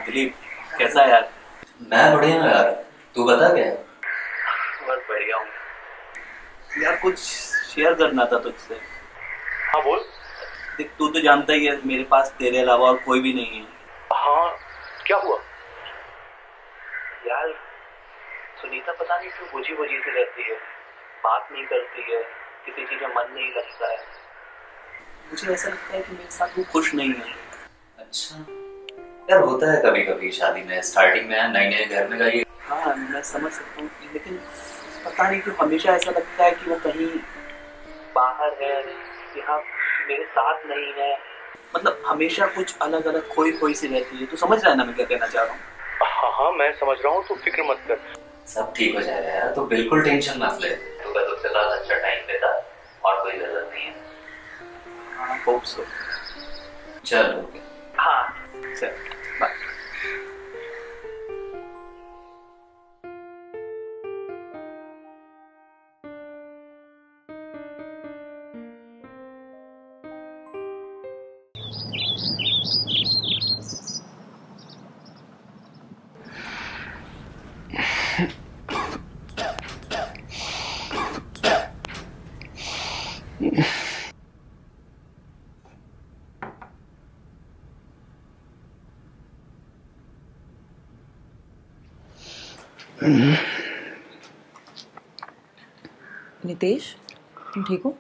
दिलीप, कैसा है यार? मैं बढ़िया हूँ यार, तू बता क्या है? बस बढ़िया हूँ यार। कुछ शेयर करना था तुझसे। हाँ बोल। देख, तू तो जानता ही है मेरे पास तेरे अलावा और कोई भी नहीं है। हाँ, क्या हुआ? यार सुनीता पता नहीं क्यों बुझी बुझी से रहती है, बात नहीं करती है, किसी चीज में मन नहीं लगता है। मुझे ऐसा लगता है कि मेरे साथ वो खुश नहीं है। अच्छा यार, होता है कभी कभी शादी में, स्टार्टिंग में नए नए घर में गई। हाँ मैं समझ सकता हूँ, लेकिन पता नहीं क्यों हमेशा ऐसा लगता है कि वो कहीं बाहर है, यहाँ मेरे साथ नहीं है। मतलब हमेशा कुछ अलग अलग खोई खोई सी रहती है। तू समझ रहा है ना मैं क्या कहना चाह रहा हूँ? हाँ हाँ मैं समझ रहा हूँ, तू फिक्र मत कर। सब ठीक हो जाएगा यार, तो बिल्कुल टेंशन मत ले। तू बस उसके साथ अच्छा टाइम देता और कोई जरूरत नहीं है। हाँ होप सो। चल ओके। हाँ चल बाय। नितेश, तुम ठीक हो?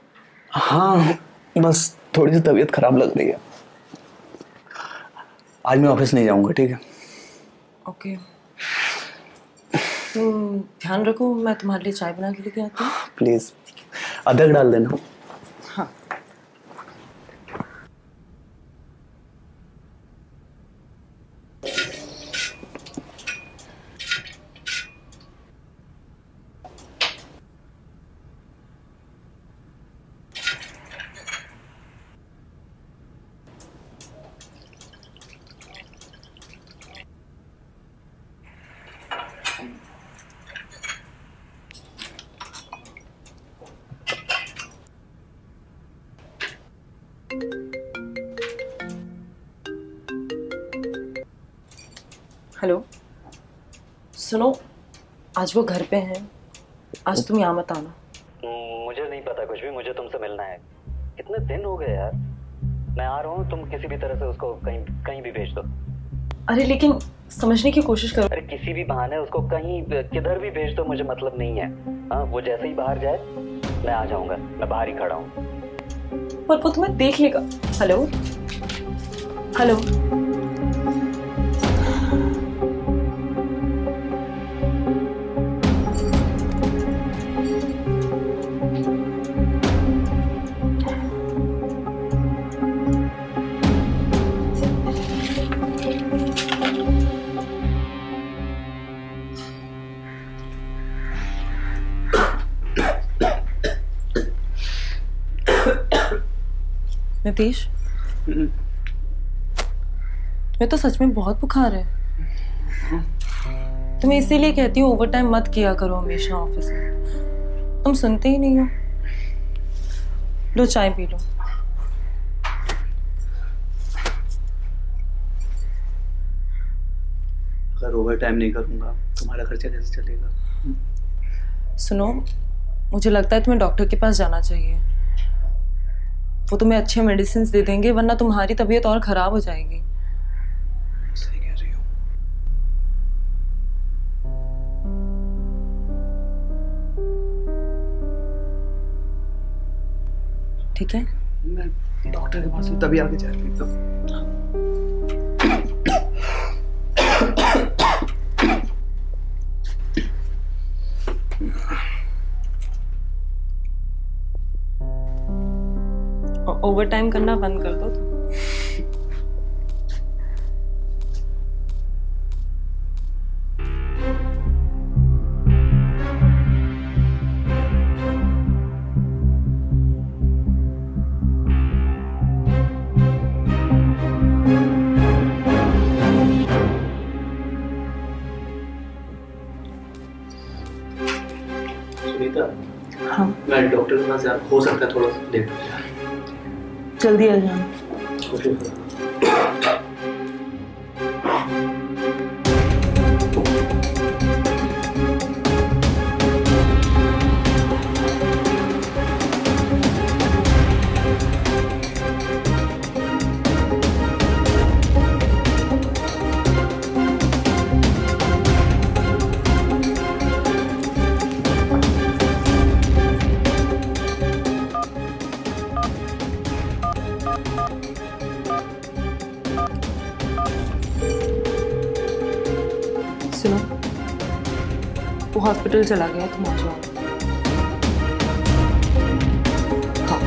हाँ, बस थोड़ी सी तबीयत खराब लग रही है। आज मैं ऑफिस नहीं जाऊंगा, ठीक है? ओके, तुम ध्यान रखो, मैं तुम्हारे लिए चाय बना के लेके आती हूँ। प्लीज अदरक डाल देना। हाँ। हेलो, सुनो, आज वो घर पे हैं, आज तुम यहाँ मत आना। मुझे नहीं पता कुछ भी, मुझे तुमसे मिलना है। कितने दिन हो गए यार। मैं आ रहा हूँ, तुम किसी भी तरह से उसको कहीं कहीं भी भेज दो। अरे लेकिन समझने की कोशिश करो। अरे किसी भी बहाने उसको कहीं किधर भी भेज दो, मुझे मतलब नहीं है। हाँ, वो जैसे ही बाहर जाए मैं आ जाऊंगा, मैं बाहर ही खड़ा हूँ। पर वो तुम्हें देख लेगा। हेलो हेलो, नितेश, मैं तो सच में बहुत बुखार है। तुम्हें इसीलिए कहती हूँ ओवर टाइम मत किया करो हमेशा ऑफिस में। तुम सुनते ही नहीं हो। लो चाय पी लो। अगर ओवर टाइम नहीं करूँगा तुम्हारा खर्चा कैसे चलेगा? सुनो, मुझे लगता है तुम्हें डॉक्टर के पास जाना चाहिए। वो तुम्हें अच्छे मेडिसिन दे देंगे, वरना तुम्हारी तबीयत और खराब हो जाएगी। सही कह रही हो। ठीक है, मैं डॉक्टर के पास हूँ, तभी आगे जा रही हूँ। ओवर टाइम करना बंद कर दो तुम। सुनीता, हाँ, मैं डॉक्टर के पास हो सकता है थोड़ा लेट हो जाए। जल्दी आ जाना। कोशिश करो। सुनो, वो हॉस्पिटल चला गया, तुम आ जाओ। हाँ।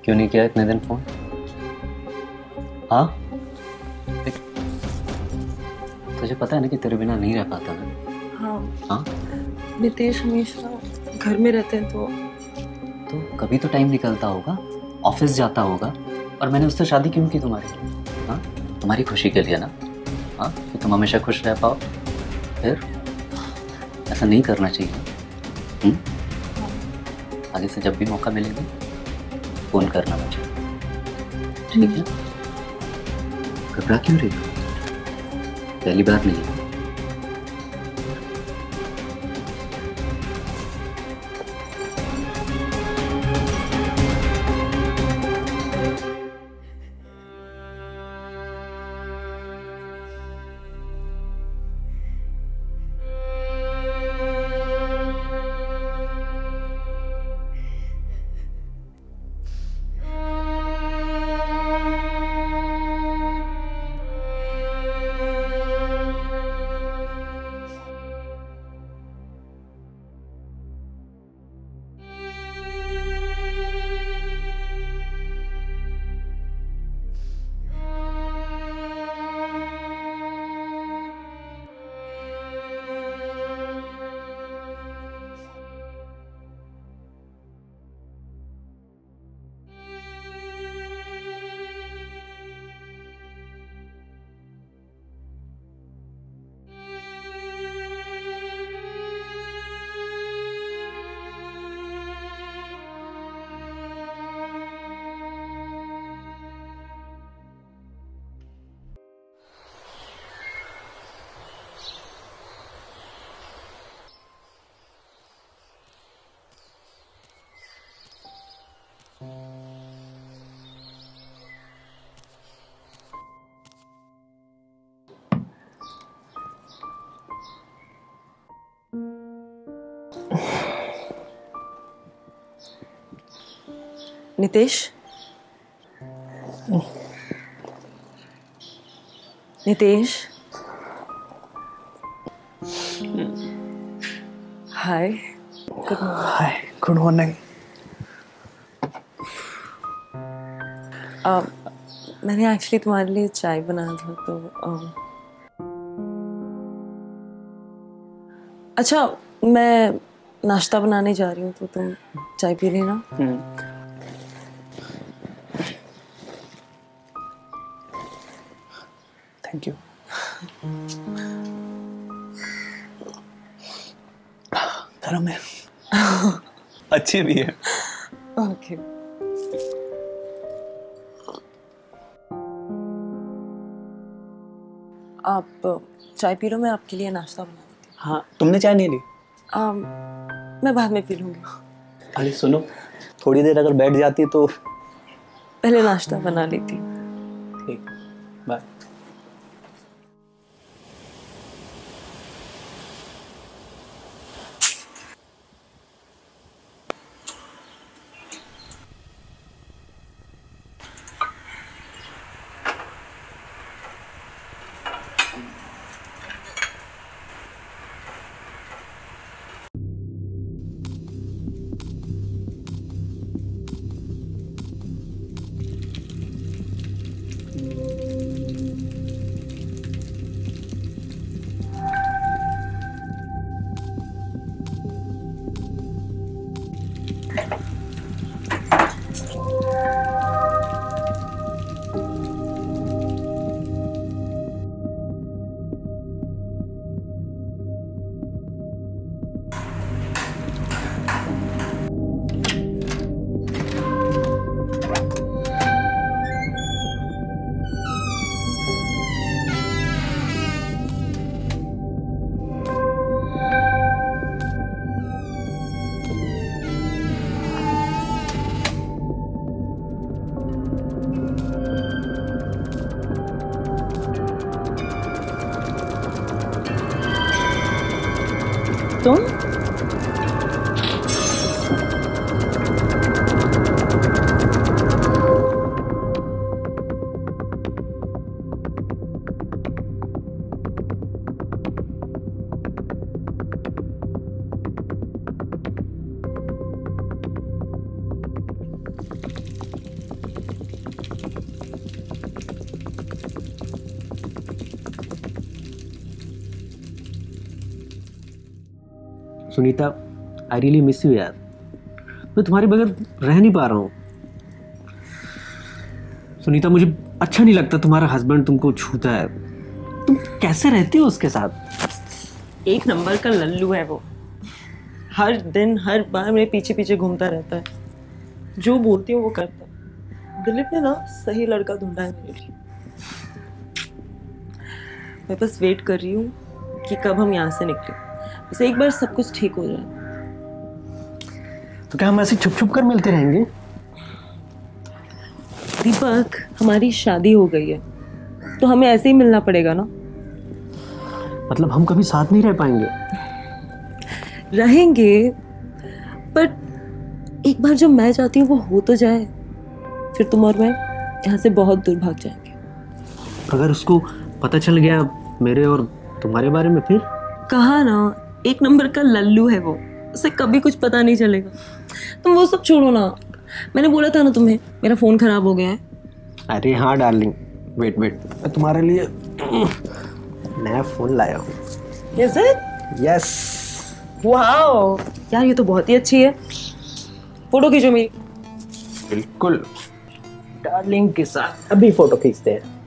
क्यों नहीं किया इतने दिन फोन? हाँ, तुझे पता है ना कि तेरे बिना नहीं रह पाता मैं। हाँ। हाँ, नितेश हमेशा घर में रहते हैं तो कभी तो टाइम निकलता होगा, ऑफिस जाता होगा। और मैंने उससे शादी क्यों की तुम्हारी? हाँ, तुम्हारी खुशी के लिए ना। हाँ, कि तुम हमेशा खुश रह पाओ। फिर ऐसा नहीं करना चाहिए। आगे से जब भी मौका मिलेगा फोन करना मुझे, ठीक है? घबरा क्यों रही हो? पहली बार नहीं है। नितेश, नितेश, हाय, गुड मॉर्निंग। हाय, गुड मॉर्निंग। मैंने एक्चुअली तुम्हारे लिए चाय बनाया था, तो अच्छा, मैं नाश्ता बनाने जा रही हूँ, तो तुम चाय पी लेना। Thank you. गरम है। अच्छी भी है। ओके। आप चाय पी लो, मैं आपके लिए नाश्ता बना देती हूँ। हाँ, तुमने चाय नहीं ली? मैं बाद में पी लूँगी। अरे सुनो, थोड़ी देर अगर बैठ जाती तो। पहले नाश्ता बना लेती हूँ। ठीक, bye. Sunita, I really miss you यार। मैं तुम्हारे बगैर रह नहीं पा रहा हूँ। सुनीता, मुझे अच्छा नहीं लगता तुम्हारा हस्बैंड तुमको छूता है। तुम कैसे रहती हो उसके साथ? एक नंबर का लल्लू है वो। हर दिन हर बार मेरे पीछे पीछे घूमता रहता है, जो बोलती हूँ वो करता है। दिलीप ने ना सही लड़का ढूंढा है मेरे लिए। मैं बस वेट कर रही हूँ कि कब हम यहाँ से निकले, बस एक बार सब कुछ ठीक हो जाए। तो क्या हम ऐसे छुप छुप कर मिलते रहेंगे? दीपक, हमारी शादी हो गई है तो हमें ऐसे ही मिलना पड़ेगा ना। मतलब हम कभी साथ नहीं रह पाएंगे? रहेंगे, पर एक बार जब मैं चाहती हूँ वो हो तो जाए, फिर तुम और मैं यहाँ से बहुत दूर भाग जाएंगे। अगर उसको पता चल गया मेरे और तुम्हारे बारे में फिर? कहा ना, एक नंबर का लल्लू है वो, उसे कभी कुछ पता नहीं चलेगा। तुम वो सब छोड़ो ना, मैंने बोला था ना तुम्हें मेरा फोन खराब हो गया है। अरे हाँ डार्लिंग, वेट मैं तुम्हारे लिए नया फोन लाया हूँ। Is it? यस। वाओ यार, ये तो बहुत ही अच्छी है। फोटो खींचो मेरी। बिल्कुल, डार्लिंग के साथ अभी फोटो खींचते हैं।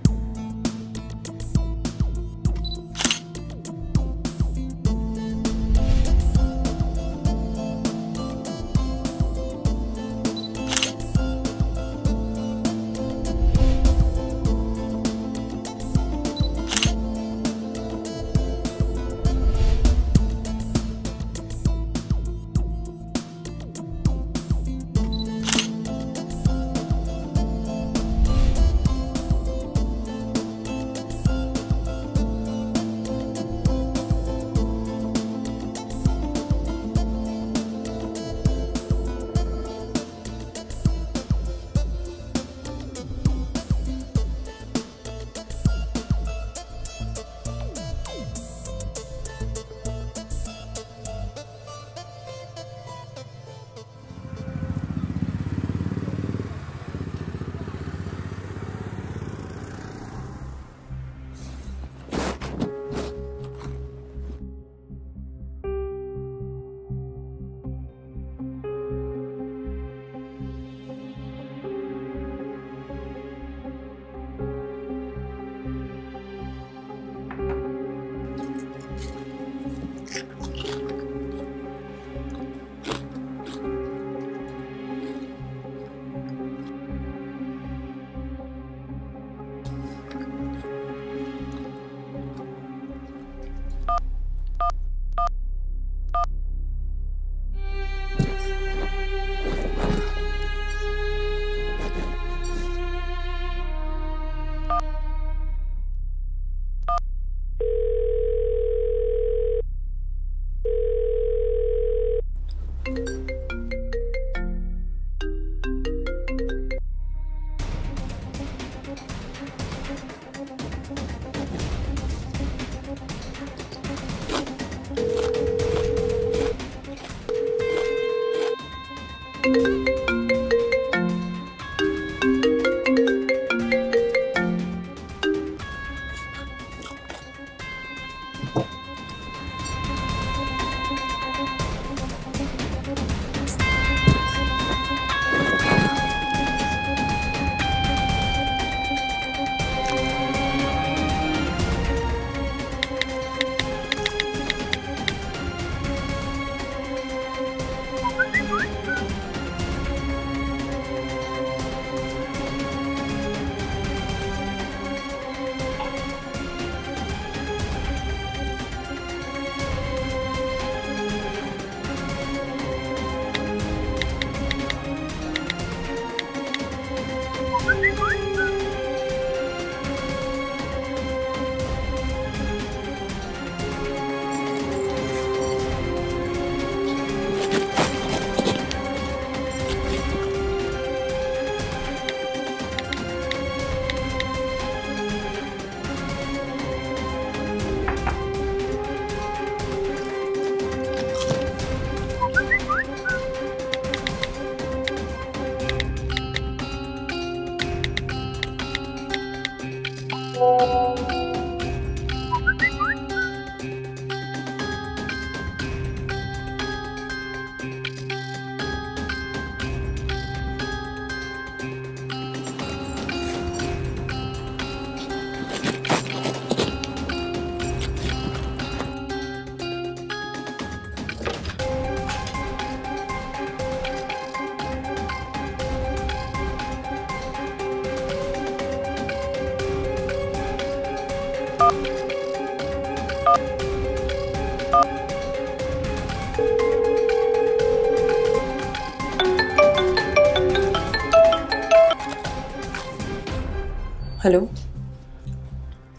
हेलो,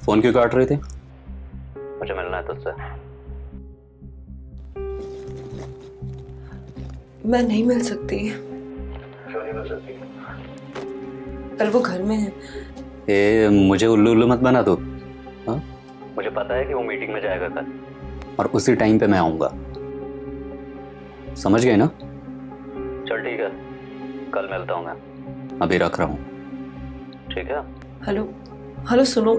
फोन क्यों काट रही थी? मुझे मिलना है तुझसे। मैं नहीं मिल सकती। क्यों नहीं मिल सकती? कल वो घर में है। ये मुझे उल्लू उल्लू मत बना तू। हाँ, मुझे पता है कि वो मीटिंग में जाएगा कल, और उसी टाइम पे मैं आऊंगा। समझ गए ना? चल ठीक है, कल मिलता हूँ मैं। अभी रख रहा हूँ, ठीक है? हेलो हेलो, सुनो।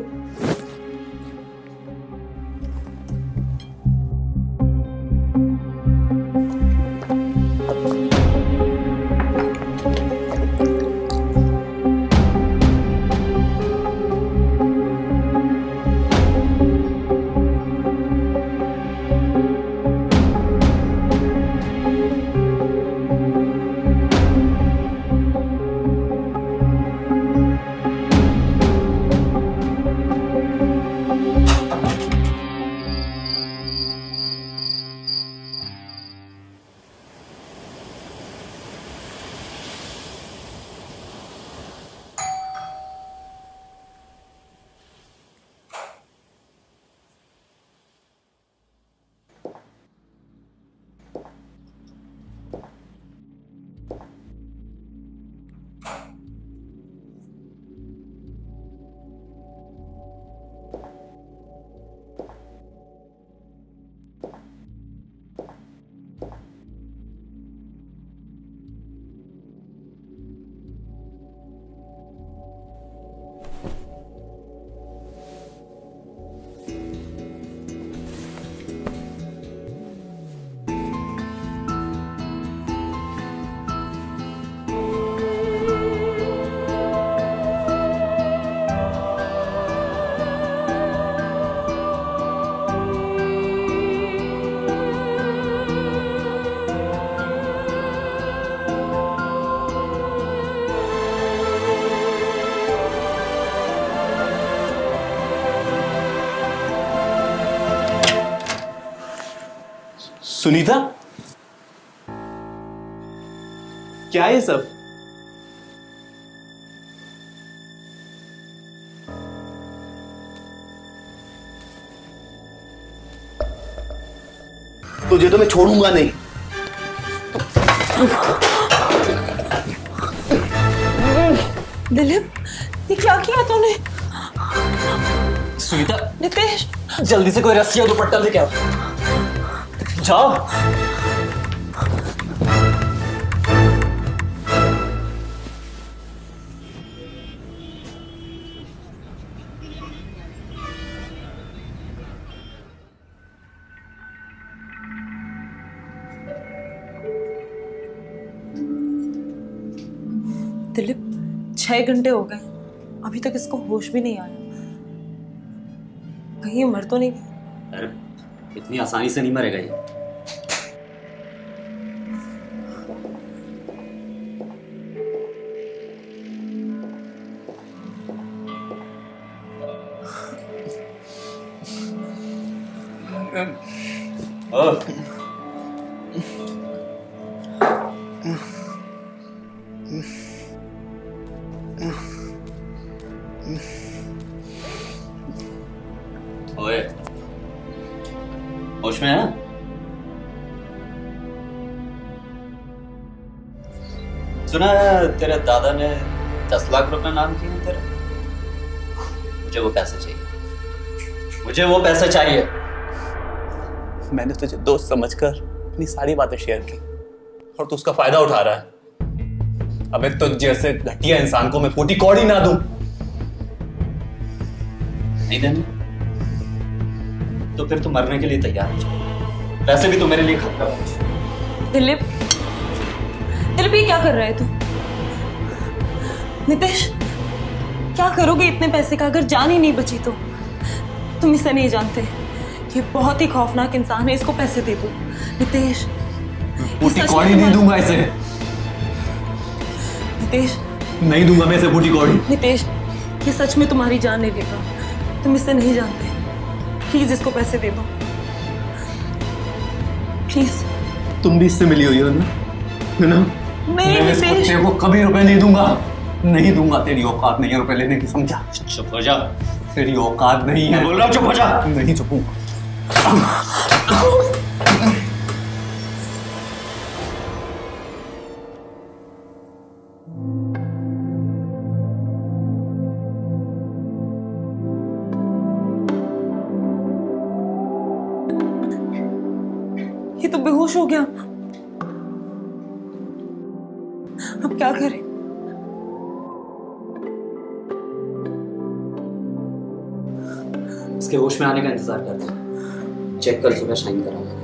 सुनीता, क्या है सब? तुझे तो मैं छोड़ूंगा नहीं। दिलीप, ये क्या किया तूने? सुनीता, नितेश, जल्दी से कोई रस्सी और दुपट्टा लेके आओ। जाओ। दिलीप, 6 घंटे हो गए, अभी तक इसको होश भी नहीं आया। कहीं ये मर तो नहीं गया? अरे इतनी आसानी से नहीं मरेगा ये। ओए, होश में है? सुना है तेरे दादा ने 10 लाख रुपए नाम किए हैं तेरे। मुझे वो पैसे चाहिए, मुझे वो पैसे चाहिए। मैंने तुझे दोस्त समझकर अपनी सारी बातें शेयर की और तू उसका फायदा उठा रहा है। अबे तुझ जैसे घटिया इंसान को मैं फूटी कौड़ी ना दूं। नहीं देनी तो फिर तू मरने के लिए तैयार हो जा। वैसे भी तू मेरे लिए खतरा है। दिलीप, दिलीप ये क्या कर रहा है तू? नितेश, क्या करोगे इतने पैसे का अगर जान ही नहीं बची तो? तुम इसे नहीं जानते, ये बहुत ही खौफनाक इंसान है, इसको पैसे दे दो। नितेश, फूटी कौड़ी नहीं दूंगा इसे। नितेश, नहीं दूंगा मैं इसे फूटी कौड़ी। नितेश, ये सच में तुम्हारी जान नहीं लेगा, तुम इसे नहीं जानते। प्लीज इसको पैसे दे दो, प्लीज। तुम भी इससे मिली हुई हो ना? है ना? नहीं मैं इस नितेश, कुत्ते को कभी रुपए नहीं दूंगा। नहीं दूंगा, तेरी औकात नहीं है रुपए लेने की, समझा? चुप हो जा। तेरी औकात नहीं है। बोल रहा हूँ चुप हो जा। नहीं चुपूंगा। ये तो बेहोश हो गया। अब क्या करें? इसके होश में आने का इंतजार करते हैं। चेक कल सुबह साइन कराऊंगा।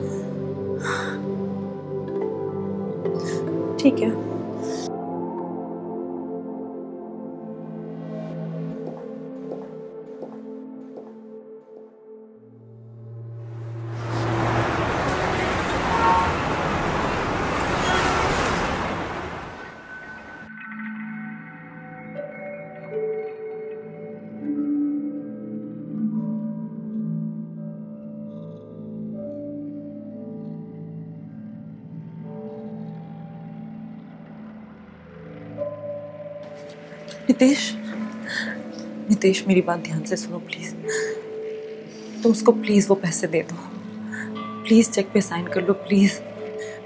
ठीक है। नितेश मेरी बात ध्यान से सुनो प्लीज। तुम उसको प्लीज वो पैसे दे दो, प्लीज चेक पे साइन कर लो प्लीज।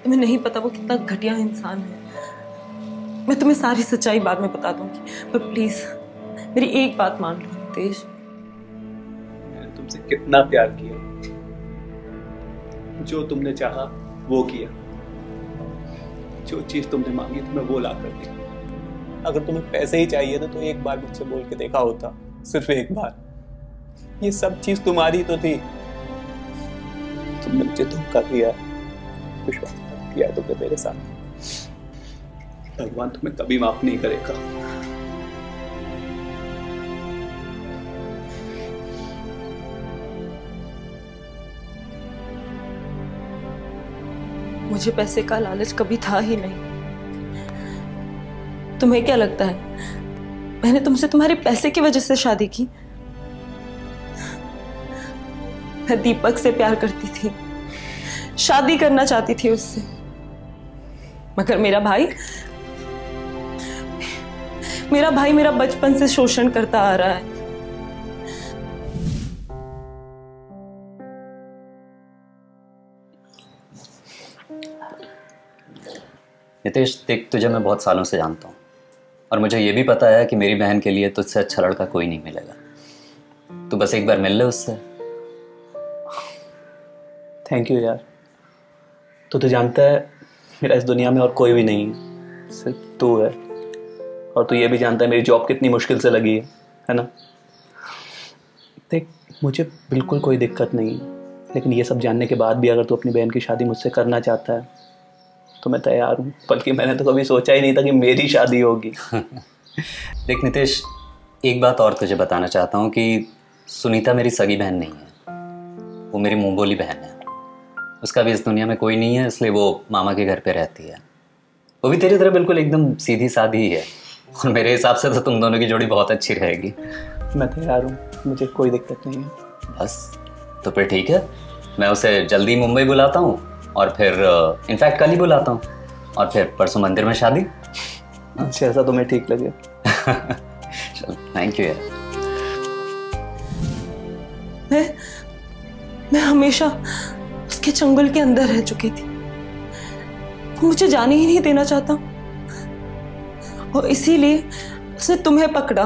तुम्हें नहीं पता वो कितना घटिया इंसान है। मैं तुम्हें सारी सच्चाई बाद में बता दूंगी, पर प्लीज मेरी एक बात मान लो नितेश। मैंने तुमसे कितना प्यार किया, जो तुमने चाहा वो किया, जो चीज तुमने मांगी तो मैं वो ला कर दी। अगर तुम्हें पैसे ही चाहिए थे तो एक बार मुझसे बोल के देखा होता, सिर्फ एक बार। ये सब चीज तुम्हारी तो थी। तुमने मुझे धोखा किया, विश्वासघात किया तुमने मेरे साथ। भगवान तुम्हें कभी माफ नहीं करेगा। मुझे पैसे का लालच कभी था ही नहीं। तुम्हें क्या लगता है मैंने तुमसे तुम्हारे पैसे की वजह से शादी की? मैं दीपक से प्यार करती थी, शादी करना चाहती थी उससे, मगर मेरा भाई मेरा बचपन से शोषण करता आ रहा है। नितेश देख, तुझे मैं बहुत सालों से जानता हूँ और मुझे ये भी पता है कि मेरी बहन के लिए तुझसे अच्छा लड़का कोई नहीं मिलेगा। तू बस एक बार मिल ले उससे। थैंक यू यार। तो जानता है मेरा इस दुनिया में और कोई भी नहीं है, सिर्फ तू है। और तू ये भी जानता है मेरी जॉब कितनी मुश्किल से लगी है ना? देख, मुझे बिल्कुल कोई दिक्कत नहीं है, लेकिन ये सब जानने के बाद भी अगर तू अपनी बहन की शादी मुझसे करना चाहता है तो मैं तैयार हूँ। बल्कि मैंने तो कभी सोचा ही नहीं था कि मेरी शादी होगी। देख नितेश, एक बात और तुझे बताना चाहता हूँ कि सुनीता मेरी सगी बहन नहीं है, वो मेरी मुंह बोली बहन है। उसका भी इस दुनिया में कोई नहीं है, इसलिए वो मामा के घर पे रहती है। वो भी तेरी तरह बिल्कुल एकदम सीधी सादी ही है और मेरे हिसाब से तो तुम दोनों की जोड़ी बहुत अच्छी रहेगी। मैं तैयार हूँ, मुझे कोई दिक्कत नहीं है। बस तो फिर ठीक है, मैं उसे जल्दी मुंबई बुलाता हूँ और फिर इनफैक्ट कल ही बुलाता हूँ और फिर परसों मंदिर में शादी। अच्छा, ऐसा तुम्हें ठीक लगे? चल, थैंक यू यार। मैं हमेशा उसके चंगुल के अंदर रह चुकी थी, वो मुझे जाने ही नहीं देना चाहता और इसीलिए उसने तुम्हें पकड़ा।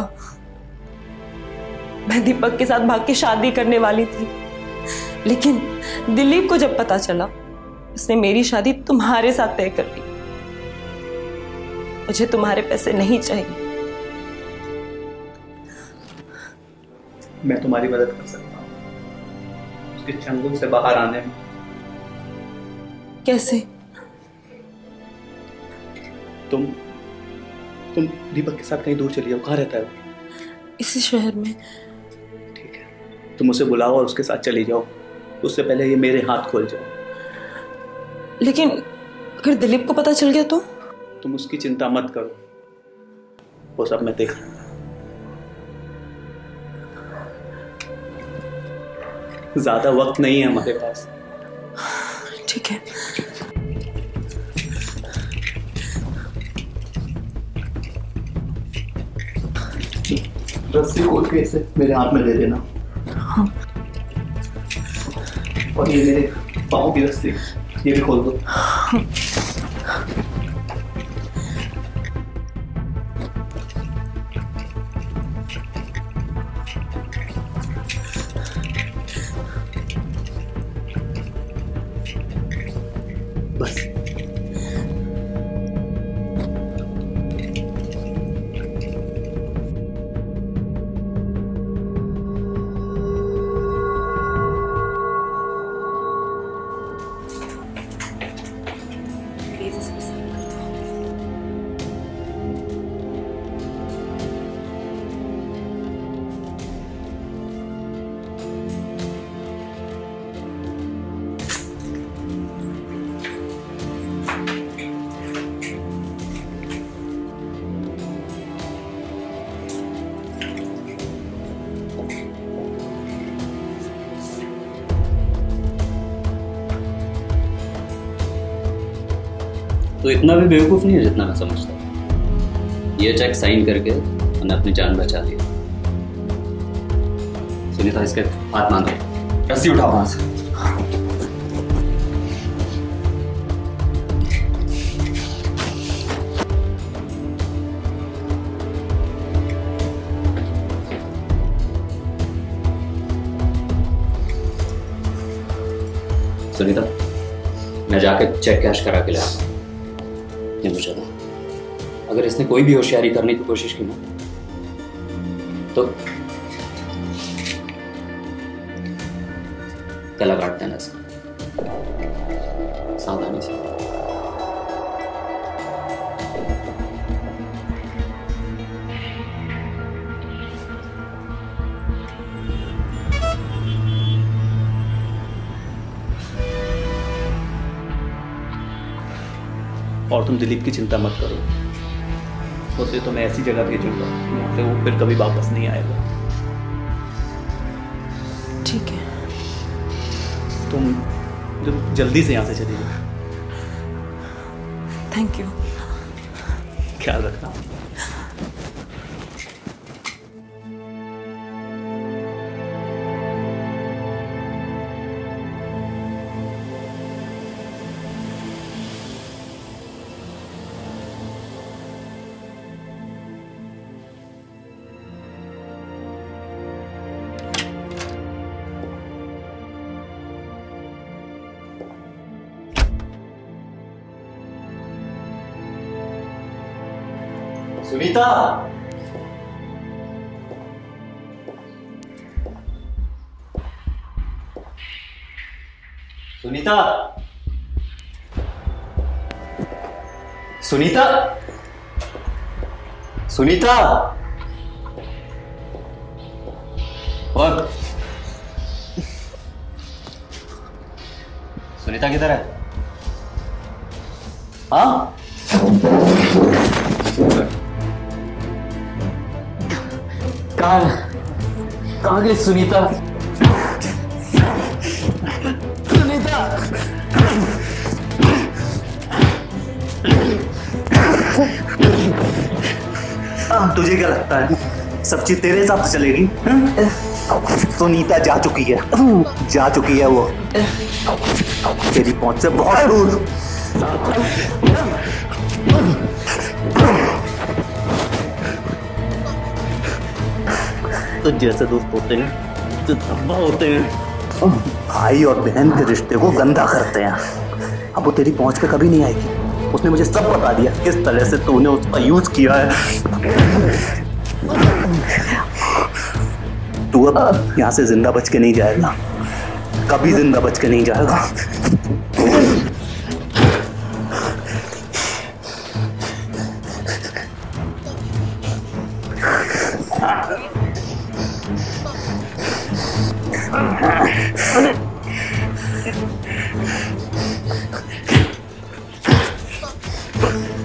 मैं दीपक के साथ भाग के शादी करने वाली थी, लेकिन दिलीप को जब पता चला उसने मेरी शादी तुम्हारे साथ तय कर ली। मुझे तुम्हारे पैसे नहीं चाहिए। मैं तुम्हारी मदद कर सकता हूँ उसके चंगुल से बाहर आने में। कैसे? तुम दीपक के साथ कहीं दूर चली जाओ। कहाँ रहता है वो? इसी शहर में। ठीक है, तुम उसे बुलाओ और उसके साथ चली जाओ। उससे पहले ये मेरे हाथ खोल जाओ। लेकिन अगर दिलीप को पता चल गया तो? तुम उसकी चिंता मत करो, वो सब मैं देख लूंगा। ज्यादा वक्त नहीं है हमारे पास। ठीक है। रस्सी खोल के इसे मेरे हाथ में दे देना। और ये मेरे पाँव की रस्सी, ये भी खोल दो। बस प्लीज इस पे साइन कर दो। तो इतना भी बेवकूफ़ नहीं है जितना मैं समझता हूँ। ये चेक साइन करके मैंने अपनी जान बचा ली। सुनीता, इसके हाथ बांधो, रस्सी उठाओ वहां से। सुनीता, मैं जाके चेक कैश करा के लाया। ये मुझे दो। अगर इसने कोई भी होशियारी करने की कोशिश की ना तो गला काट देना इसका, सावधानी से। और तुम दिलीप की चिंता मत करो, उसे तो मैं ऐसी जगह भेजूंगा जहाँ से वो फिर कभी वापस नहीं आएगा। ठीक है। तुम जल्दी से यहाँ से चली जाओ। Thank you. ख्याल रखना। सुनीता, सुनीता, सुनीता, सुनीता, और सुनीता किधर है? हाँ, कहाँ गई सुनीता? सुनीता, तुझे क्या लगता है सब चीज तेरे हिसाब से चलेगी? सुनीता जा चुकी है वो तेरी पहुंच से बहुत दूर। तो जैसे दोस्त होते हैं जो धब्बा होते हैं, भाई और बहन के रिश्ते को गंदा करते हैं। अब वो तेरी पहुंच पे कभी नहीं आएगी। उसने मुझे सब बता दिया किस तरह से तूने उसका यूज किया है। तू अब यहाँ से जिंदा बच के नहीं जाएगा, कभी जिंदा बच के नहीं जाएगा।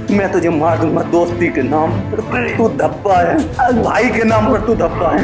मैं तुझे मार दूंगा दोस्ती के नाम पर, तू धब्बा है। भाई के नाम पर तू धब्बा है।